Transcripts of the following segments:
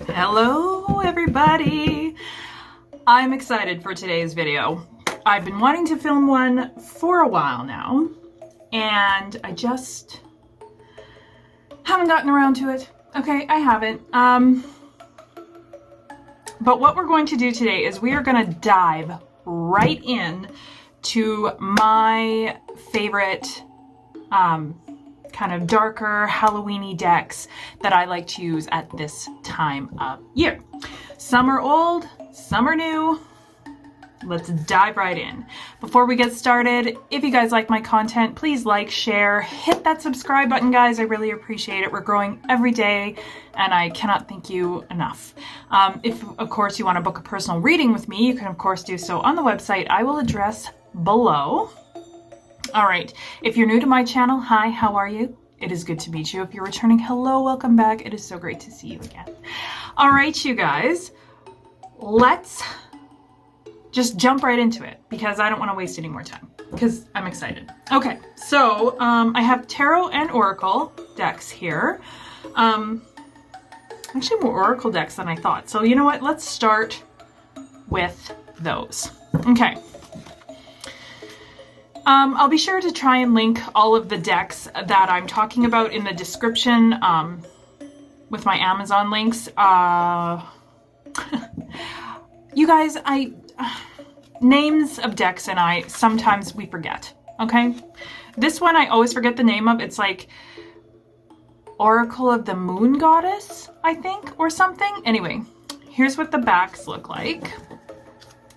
Hello everybody! I'm excited for today's video. I've been wanting to film one for a while now, and I just haven't gotten around to it. Okay, I haven't. But what we're going to do today is we are going to dive right in to my favorite kind of darker Halloween-y decks that I like to use at this time of year. Some are old, some are new. Let's dive right in. Before we get started, if you guys like my content, please like, share, hit that subscribe button, guys. I really appreciate it. We're growing every day, and I cannot thank you enough. If, of course, you want to book a personal reading with me, you can, of course, do so on the website I will address below. All right, if you're new to my channel, hi, how are you? It is good to meet you. If you're returning, hello, welcome back. It is so great to see you again. All right, you guys, let's just jump right into it because I don't want to waste any more time because I'm excited. Okay, so I have tarot and oracle decks here. Actually more oracle decks than I thought. So you know what? Let's start with those. Okay. I'll be sure to try and link all of the decks that I'm talking about in the description with my Amazon links. You guys, names of decks and sometimes we forget, okay? This one I always forget the name of. It's like Oracle of the Moon Goddess, I think, or something. Anyway, here's what the backs look like.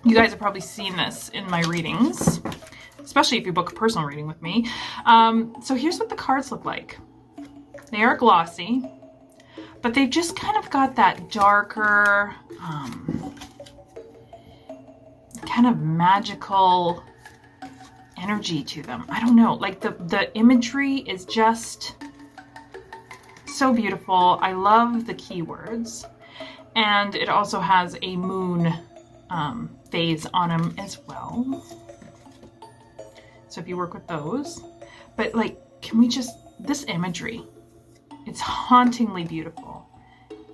You guys have probably seen this in my readings, especially if you book a personal reading with me. So here's what the cards look like. They are glossy, but they've just kind of got that darker, kind of magical energy to them. I don't know, like the imagery is just so beautiful. I love the keywords, and it also has a moon phase on them as well. So if you work with those, but like, can we just, this imagery, it's hauntingly beautiful.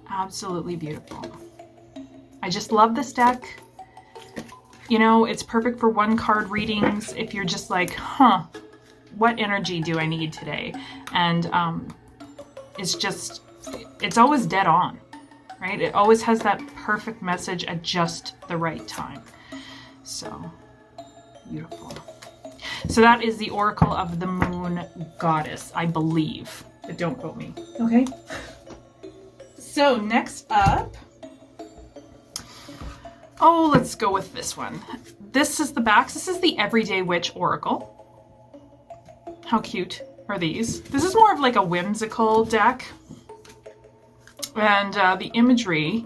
Absolutely beautiful. I just love this deck. You know, it's perfect for one card readings if you're just like, huh, what energy do I need today? And it's always dead on, right? It always has that perfect message at just the right time. So beautiful. So that is the Oracle of the Moon Goddess, I believe, but don't quote me, okay? So next up, oh, let's go with this one. This is the backs. This is the Everyday Witch Oracle. How cute are these? This is more of like a whimsical deck. And the imagery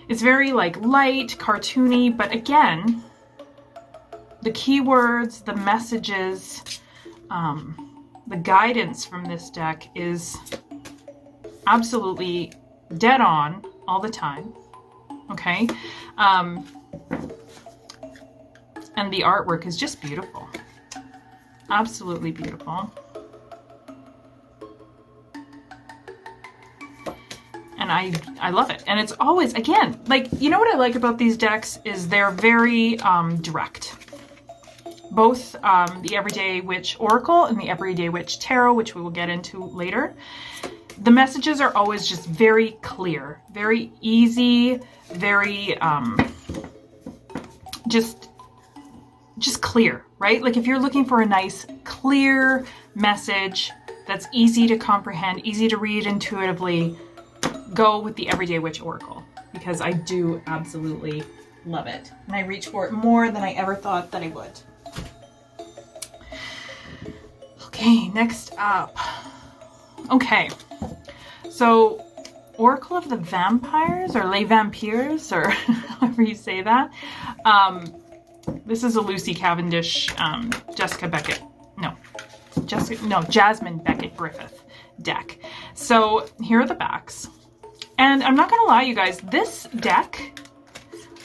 is very like light, cartoony, but again, the keywords, the messages, the guidance from this deck is absolutely dead on all the time. Okay, and the artwork is just beautiful, absolutely beautiful. And I love it. And it's always, again, like, you know what I like about these decks is they're very direct. Both the Everyday Witch Oracle and the Everyday Witch Tarot, which we will get into later. The messages are always just very clear, very easy, very just clear, right? Like if you're looking for a nice, clear message that's easy to comprehend, easy to read intuitively, go with the Everyday Witch Oracle because I do absolutely love it. And I reach for it more than I ever thought that I would. Okay, next up. Okay, so Oracle of the Vampires, or Les Vampires, or however you say that. This is a Lucy Cavendish, Jasmine Beckett Griffith deck. So here are the backs. And I'm not gonna lie, you guys, this deck,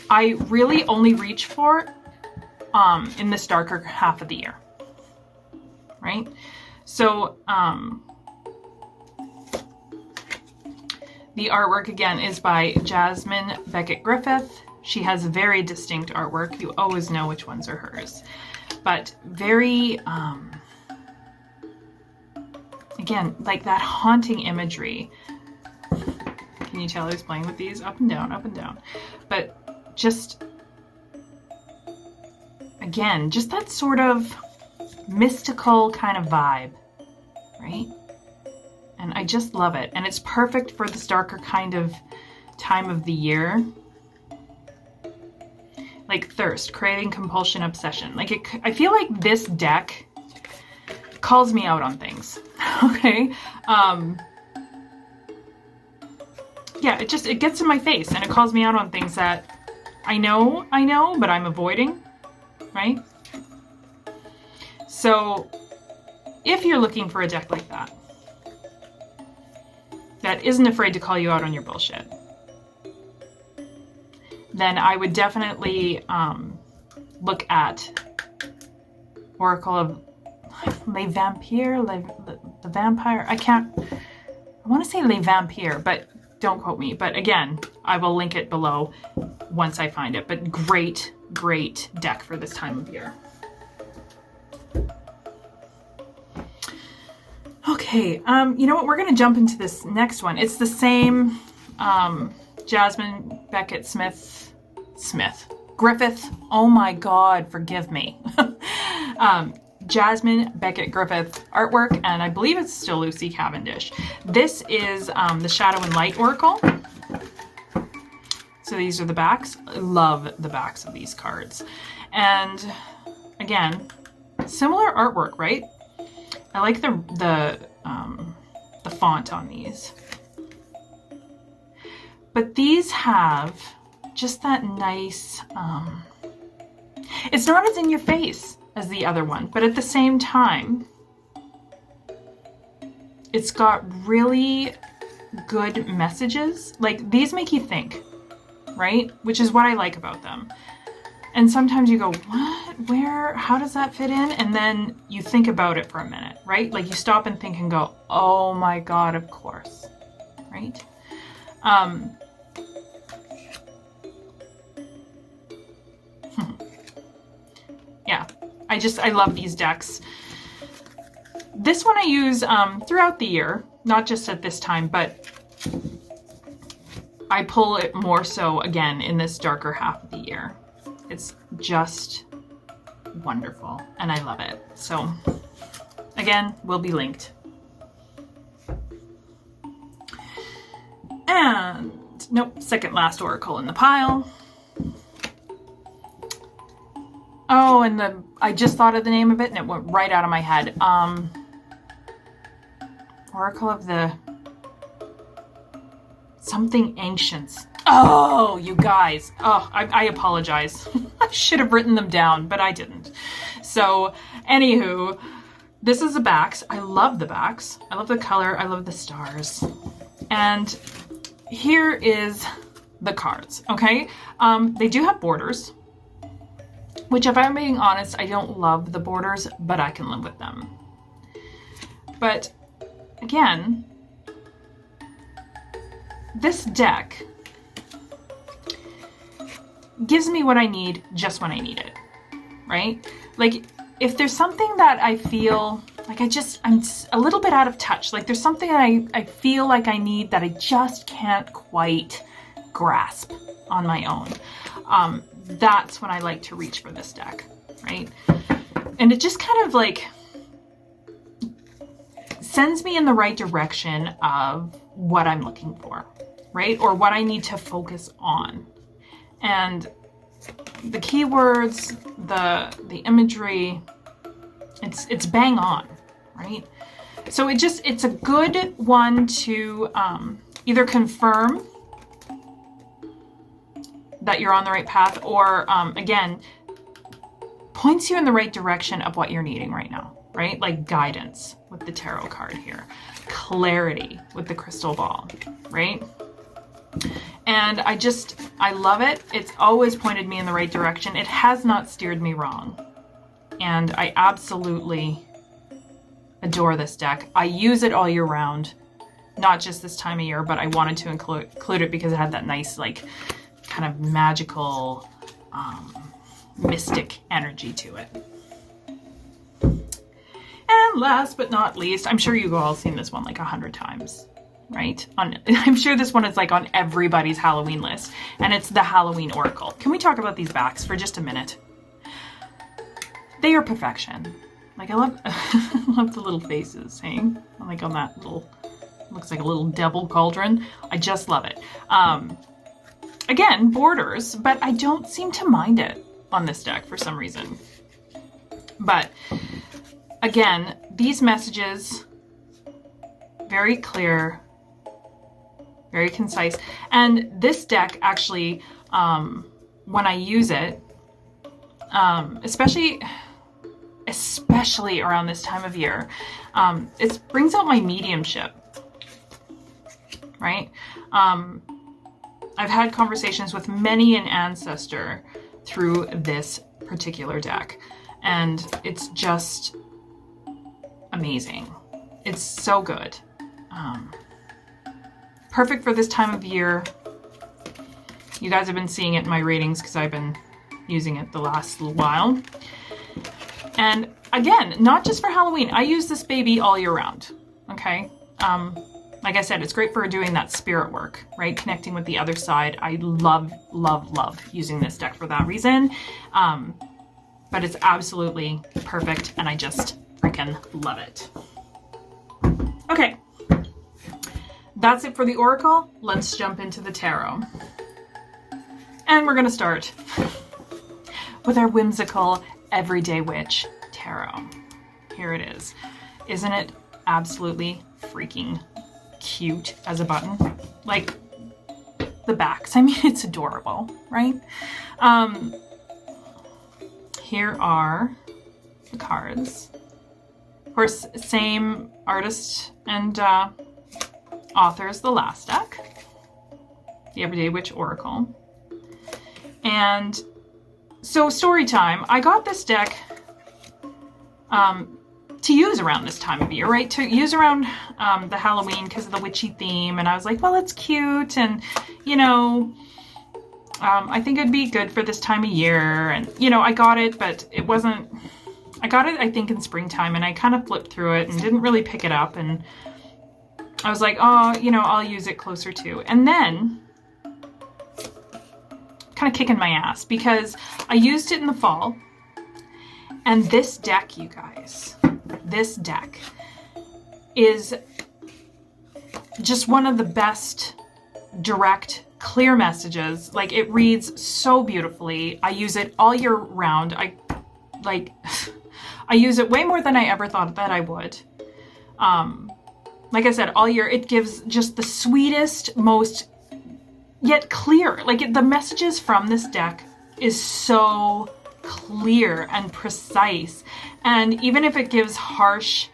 I really only reach for in this darker half of the year, right? So The artwork again is by Jasmine Beckett Griffith. She has very distinct artwork. You always know which ones are hers. But very, again, like that haunting imagery. Can you tell I was playing with these? Up and down, up and down. But just, again, just that sort of mystical kind of vibe, right? And I just love it. And it's perfect for this darker kind of time of the year. Like thirst, craving, compulsion, obsession. Like I feel like this deck calls me out on things. Okay. Yeah, it gets in my face and it calls me out on things that I know, but I'm avoiding, right? So if you're looking for a deck like that, that isn't afraid to call you out on your bullshit, then I would definitely look at Oracle of Les Vampires, the Vampire. I want to say Les Vampires, but don't quote me. But again, I will link it below once I find it. But great, great deck for this time of year. Okay, you know what? We're going to jump into this next one. It's the same Jasmine Beckett Griffith. Oh my God, forgive me. Jasmine Beckett Griffith artwork, and I believe it's still Lucy Cavendish. This is the Shadow and Light Oracle. So these are the backs. I love the backs of these cards. And again, similar artwork, right? I like the font on these. But these have just that nice, it's not as in your face as the other one, but at the same time, it's got really good messages. Like these make you think, right? Which is what I like about them. And sometimes you go, what, where, how does that fit in? And then you think about it for a minute, right? Like you stop and think and go, oh my God, of course, right? Yeah, I love these decks. This one I use throughout the year, not just at this time, but I pull it more so again in this darker half of the year. It's just wonderful and I love it. So again, will be linked. And nope, second last oracle in the pile. Oh, and I just thought of the name of it and it went right out of my head. Oracle of the something ancients. Oh, you guys. Oh, I apologize. I should have written them down, but I didn't. So, anywho, this is the backs. I love the backs. I love the color. I love the stars. And here is the cards, okay? They do have borders, which if I'm being honest, I don't love the borders, but I can live with them. But again, this deck gives me what I need just when I need it, right? Like if there's something that I feel like I'm a little bit out of touch, like there's something that I feel like I need that I just can't quite grasp on my own, that's when I like to reach for this deck, right? And it just kind of like sends me in the right direction of what I'm looking for, right? Or what I need to focus on. And the keywords, the imagery, it's bang on, right? So it's a good one to either confirm that you're on the right path, or again, points you in the right direction of what you're needing right now, right? Like guidance with the tarot card here, clarity with the crystal ball, right? And I love it. It's always pointed me in the right direction. It has not steered me wrong. And I absolutely adore this deck. I use it all year round, not just this time of year, but I wanted to include it because it had that nice, like, kind of magical, mystic energy to it. And last but not least, I'm sure you've all seen this one like 100 times, right? I'm sure this one is like on everybody's Halloween list, and it's the Halloween Oracle. Can we talk about these backs for just a minute? They are perfection. Like, I love, I love the little faces, hey? Like on that little, looks like a little devil cauldron. I just love it. Again, borders, but I don't seem to mind it on this deck for some reason. But again, these messages, very clear, very concise. And this deck actually, when I use it, especially around this time of year, it brings out my mediumship, right? I've had conversations with many an ancestor through this particular deck, and it's just amazing. It's so good. Perfect for this time of year. You guys have been seeing it in my readings because I've been using it the last little while. And again, not just for Halloween. I use this baby all year round, okay? Like I said, it's great for doing that spirit work, right? Connecting with the other side. I love, love, love using this deck for that reason. But it's absolutely perfect, and I just freaking love it. Okay, that's it for the Oracle. Let's jump into the Tarot. And we're gonna start with our whimsical Everyday Witch Tarot. Here it is. Isn't it absolutely freaking cute as a button? Like, the backs, I mean, it's adorable, right? Here are the cards. Of course, same artist and author as the last deck, the Everyday Witch Oracle. And so, story time. I got this deck to use around this time of year, right? To use around the Halloween because of the witchy theme. And I was like, well, it's cute. And, you know, I think it'd be good for this time of year. And, you know, I got it, but it wasn't... I got it, I think, in springtime. And I kind of flipped through it and didn't really pick it up. And I was like, oh, you know, I'll use it closer to. And then... kind of kicking my ass because I used it in the fall, and this deck, you guys, this deck is just one of the best direct, clear messages. Like, it reads so beautifully. I use it all year round. I use it way more than I ever thought that I would. Like I said, all year, it gives just the sweetest, most yet clear. Like, the messages from this deck is so clear and precise. And even if it gives harsh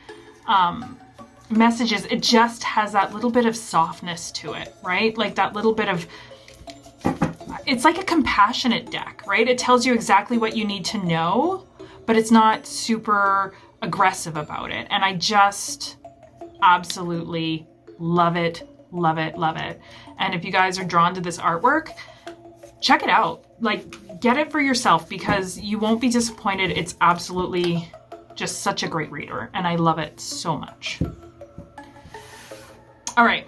messages, it just has that little bit of softness to it, right? Like that little bit of, it's like a compassionate deck, right? It tells you exactly what you need to know, but it's not super aggressive about it. And I just absolutely love it, love it, love it. And if you guys are drawn to this artwork, check it out. Like, get it for yourself because you won't be disappointed. It's absolutely just such a great reader, and I love it so much. All right.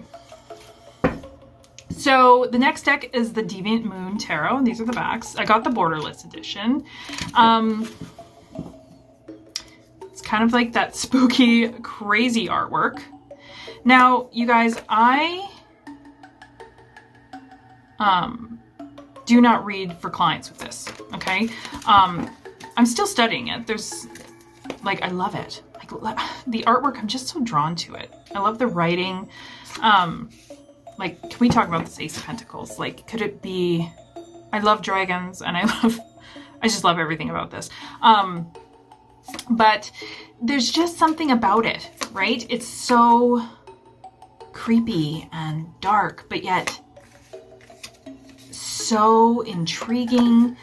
So the next deck is the Deviant Moon Tarot. These are the backs. I got the borderless edition. It's kind of like that spooky, crazy artwork. Now, you guys, I do not read for clients with this, okay? I'm still studying it. There's, like, I love it. Like, the artwork, I'm just so drawn to it. I love the writing. Like, can we talk about this Ace of Pentacles? Like, could it be... I love dragons, and I just love everything about this. But there's just something about it, right? It's so creepy and dark, but yet so intriguing.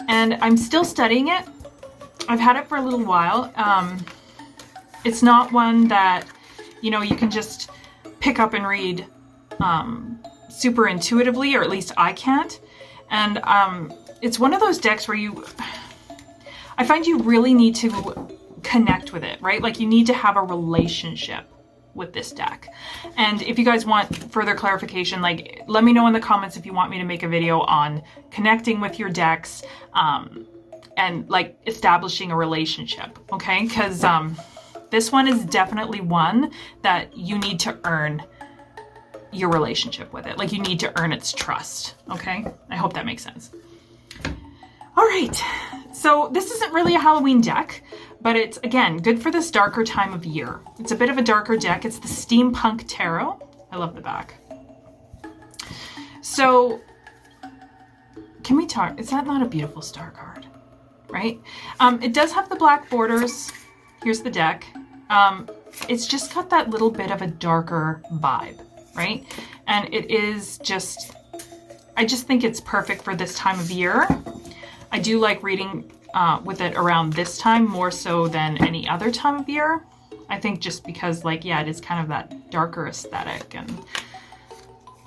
And I'm still studying it. I've had it for a little while. It's not one that, you know, you can just pick up and read super intuitively, or at least I can't. And it's one of those decks where I find you really need to connect with it, right? Like you need to have a relationship with this deck. And if you guys want further clarification, like let me know in the comments if you want me to make a video on connecting with your decks and like establishing a relationship, okay? Because this one is definitely one that you need to earn your relationship with it. Like you need to earn its trust, okay? I hope that makes sense. All right, so this isn't really a Halloween deck, but it's, again, good for this darker time of year. It's a bit of a darker deck. It's the Steampunk Tarot. I love the back. So, can we talk? Is that not a beautiful star card? Right? It does have the black borders. Here's the deck. It's just got that little bit of a darker vibe, right? And it is just, I just think it's perfect for this time of year. I do like reading with it around this time more so than any other time of year. I think just because, like, yeah, it is kind of that darker aesthetic, and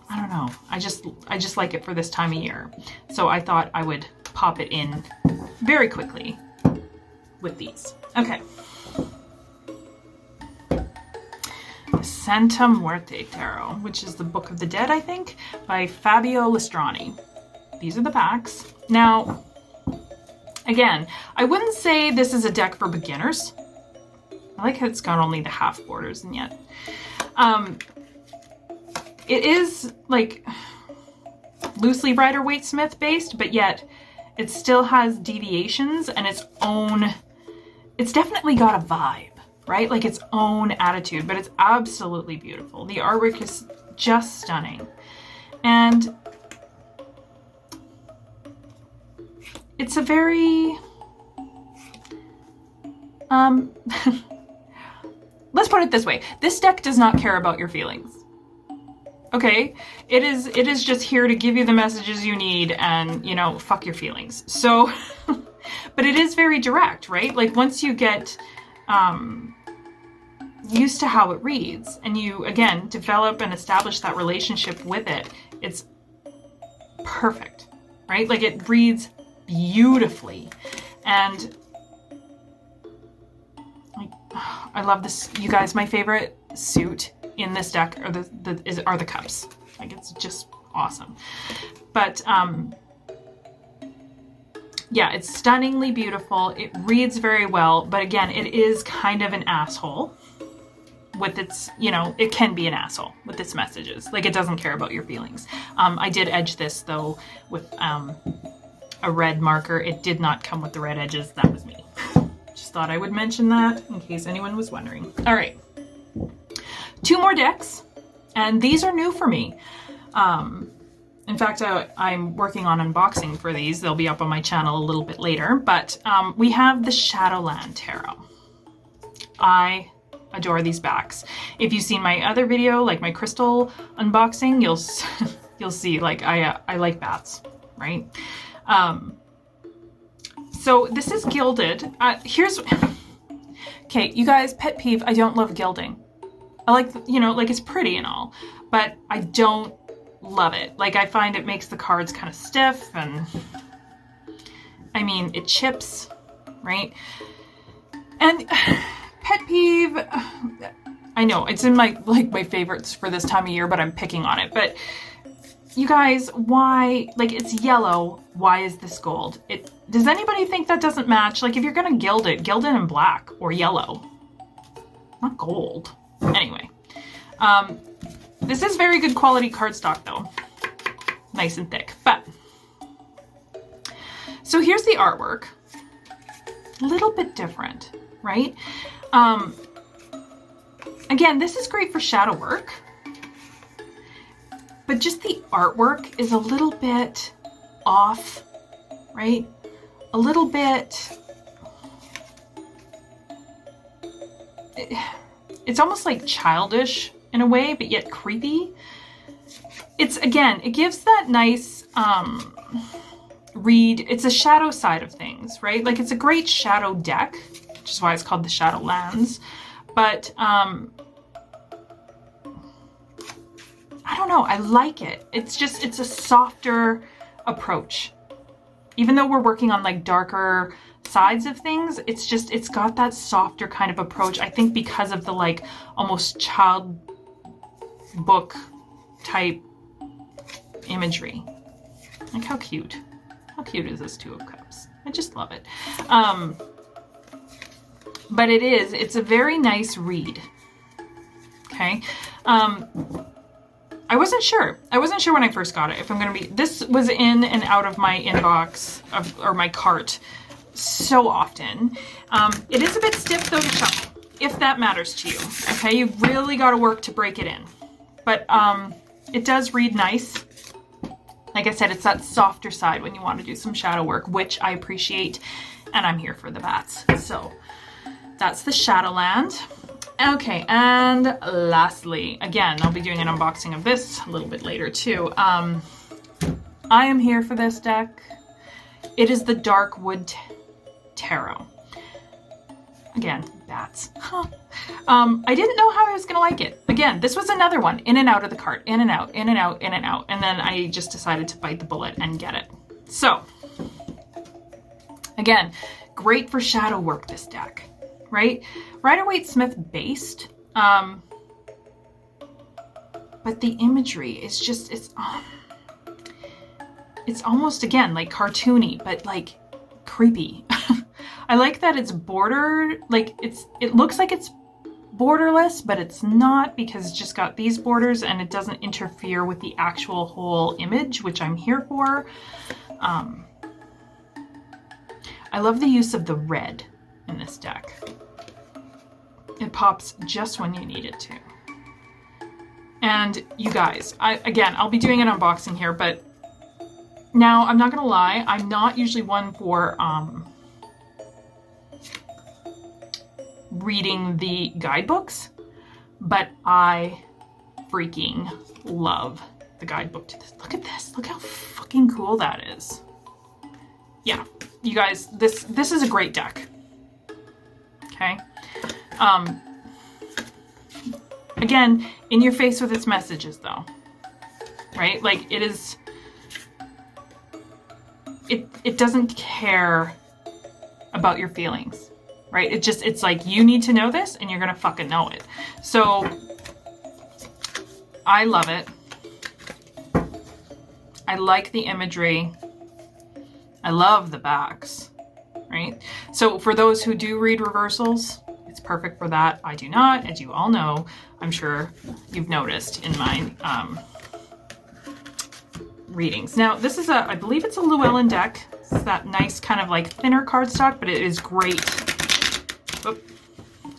I don't know. I just like it for this time of year. So I thought I would pop it in very quickly with these. Okay. Santa Muerte Tarot, which is the Book of the Dead, I think, by Fabio Lestrani. These are the backs. Now, again, I wouldn't say this is a deck for beginners. I like how it's got only the half borders, and yet it is like loosely Rider-Waite-Smith based, but yet it still has deviations and its own, it's definitely got a vibe, right? Like its own attitude, but it's absolutely beautiful. The artwork is just stunning. And it's a very, let's put it this way. This deck does not care about your feelings. Okay? It is just here to give you the messages you need and, you know, fuck your feelings. So, but it is very direct, right? Like once you get used to how it reads and you, again, develop and establish that relationship with it, it's perfect, right? Like it reads beautifully. And like, I love this. You guys, my favorite suit in this deck are the cups. Like it's just awesome. But yeah, it's stunningly beautiful. It reads very well, but again, it is kind of an asshole with its, you know, it can be an asshole with its messages. Like it doesn't care about your feelings. I did edge this though with a red marker. It did not come with the red edges. That was me. Just thought I would mention that in case anyone was wondering. All right. 2 more decks, and these are new for me. In fact, I'm working on unboxing for these. They'll be up on my channel a little bit later, but we have the Shadowland Tarot. I adore these backs. If you've seen my other video, like my crystal unboxing, you'll see like I like bats, right? So this is gilded. Okay, you guys, pet peeve, I don't love gilding. I like, you know, like it's pretty and all, but I don't love it. Like I find it makes the cards kind of stiff, and I mean, it chips, right? And pet peeve, I know it's in my favorites for this time of year, but I'm picking on it. But you guys, why, like it's yellow, why is this gold? Does anybody think that doesn't match? Like if you're gonna gild it in black or yellow, not gold. Anyway, this is very good quality cardstock though. Nice and thick. But, so here's the artwork. A little bit different, right? Again, this is great for shadow work. But just the artwork is a little bit off, right? A little bit... It's almost like childish in a way, but yet creepy. It gives that nice read. It's a shadow side of things, right? Like it's a great shadow deck, which is why it's called the Shadowlands. But I don't know, I like it. It's a softer approach. Even though we're working on like darker sides of things, it's got that softer kind of approach. I think because of the like almost child book type imagery. Like how cute. How cute is this Two of Cups? I just love it. But it's a very nice read. Okay. I wasn't sure. I wasn't sure when I first got it if I'm going to be... This was in and out of my inbox or my cart so often. It is a bit stiff though to shuffle, if that matters to you. Okay, you really got to work to break it in. But it does read nice. Like I said, it's that softer side when you want to do some shadow work, which I appreciate, and I'm here for the bats. So that's the Shadowland. Okay, and lastly, again, I'll be doing an unboxing of this a little bit later too. I am here for this deck. It is the Darkwood Tarot. Again, bats. I didn't know how I was gonna like it. Again, this was another one, in and out of the cart, in and out, in and out, in and out. And then I just decided to bite the bullet and get it. So, again, great for shadow work, this deck, right? Rider-Waite-Smith based, but the imagery is just, it's almost, again, like cartoony, but like creepy. I like that it's bordered, like it looks like it's borderless, but it's not, because it's just got these borders and it doesn't interfere with the actual whole image, which I'm here for. I love the use of the red in this deck. It pops just when you need it to. And you guys, I'll be doing an unboxing here, but now I'm not gonna lie, I'm not usually one for reading the guidebooks, but I freaking love the guidebook to this. Look at this, look how fucking cool that is. Yeah, you guys, this is a great deck. Okay. Again, in your face with its messages though, right? Like it doesn't care about your feelings, right? It's like, you need to know this and you're gonna fucking know it. So I love it. I like the imagery. I love the backs, right? So for those who do read reversals, it's perfect for that. I do not, as you all know. I'm sure you've noticed in my readings. Now, this is I believe it's a Llewellyn deck. It's that nice kind of like thinner cardstock, but it is great. Oop.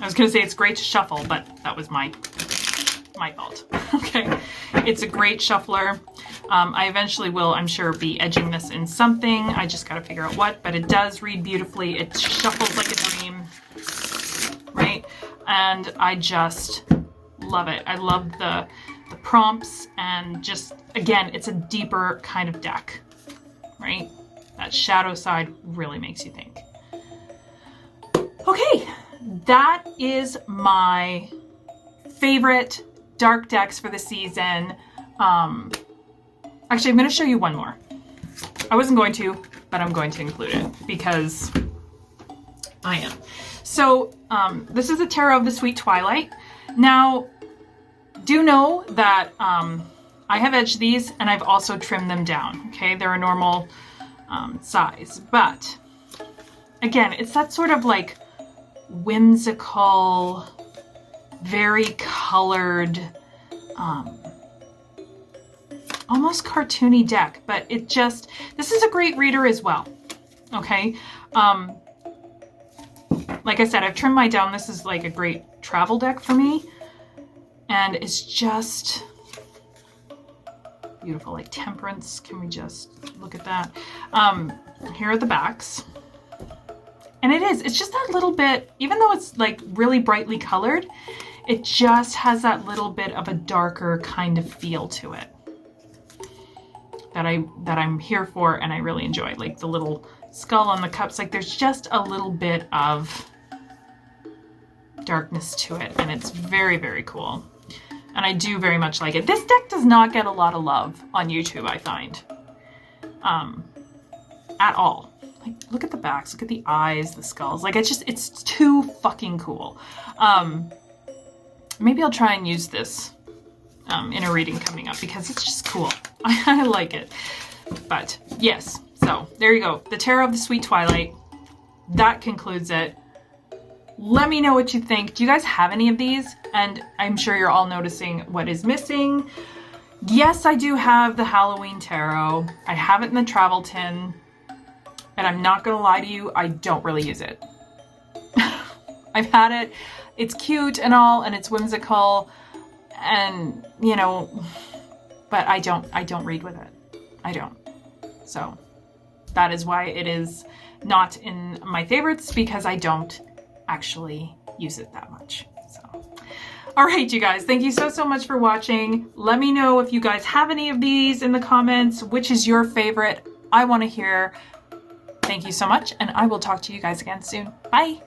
I was gonna say it's great to shuffle, but that was my fault. Okay, it's a great shuffler. I eventually will, I'm sure, be edging this in something. I just gotta figure out what, but it does read beautifully. It shuffles like a dream, right? And I just love it. I love the prompts, and just, again, it's a deeper kind of deck, right? That shadow side really makes you think. Okay, that is my favorite dark decks for the season. Actually, I'm going to show you one more. I wasn't going to, but I'm going to include it because I am. So this is the Tarot of the Sweet Twilight. Now, do know that I have edged these and I've also trimmed them down. Okay, they're a normal size, but again, it's that sort of like whimsical, very colored, almost cartoony deck, but this is a great reader as well. Okay. Like I said, I've trimmed mine down. This is like a great travel deck for me. And it's just beautiful, like Temperance. Can we just look at that? Here are the backs. And it's just that little bit, even though it's like really brightly colored, it just has that little bit of a darker kind of feel to it that I'm here for and I really enjoy. Like the little skull on the cups, like there's just a little bit of darkness to it, and it's very, very cool. and I do very much like it. This deck does not get a lot of love on YouTube, I find, at all. Like, look at the backs, look at the eyes, the skulls. Like, it's too fucking cool. Maybe I'll try and use this in a reading coming up because it's just cool. I like it. But yes, so there you go. The Tarot of the Sweet Twilight. That concludes it. Let me know what you think. Do you guys have any of these? And I'm sure you're all noticing what is missing. Yes, I do have the Halloween Tarot. I have it in the travel tin. And I'm not gonna lie to you, I don't really use it. I've had it. It's cute and all, and it's whimsical, and you know, but I don't read with it. I don't. So that is why it is not in my favorites, because I don't actually use it that much. So, all right, you guys, thank you so much for watching. Let me know if you guys have any of these in the comments. Which is your favorite? I want to hear. Thank you so much, and I will talk to you guys again soon. Bye.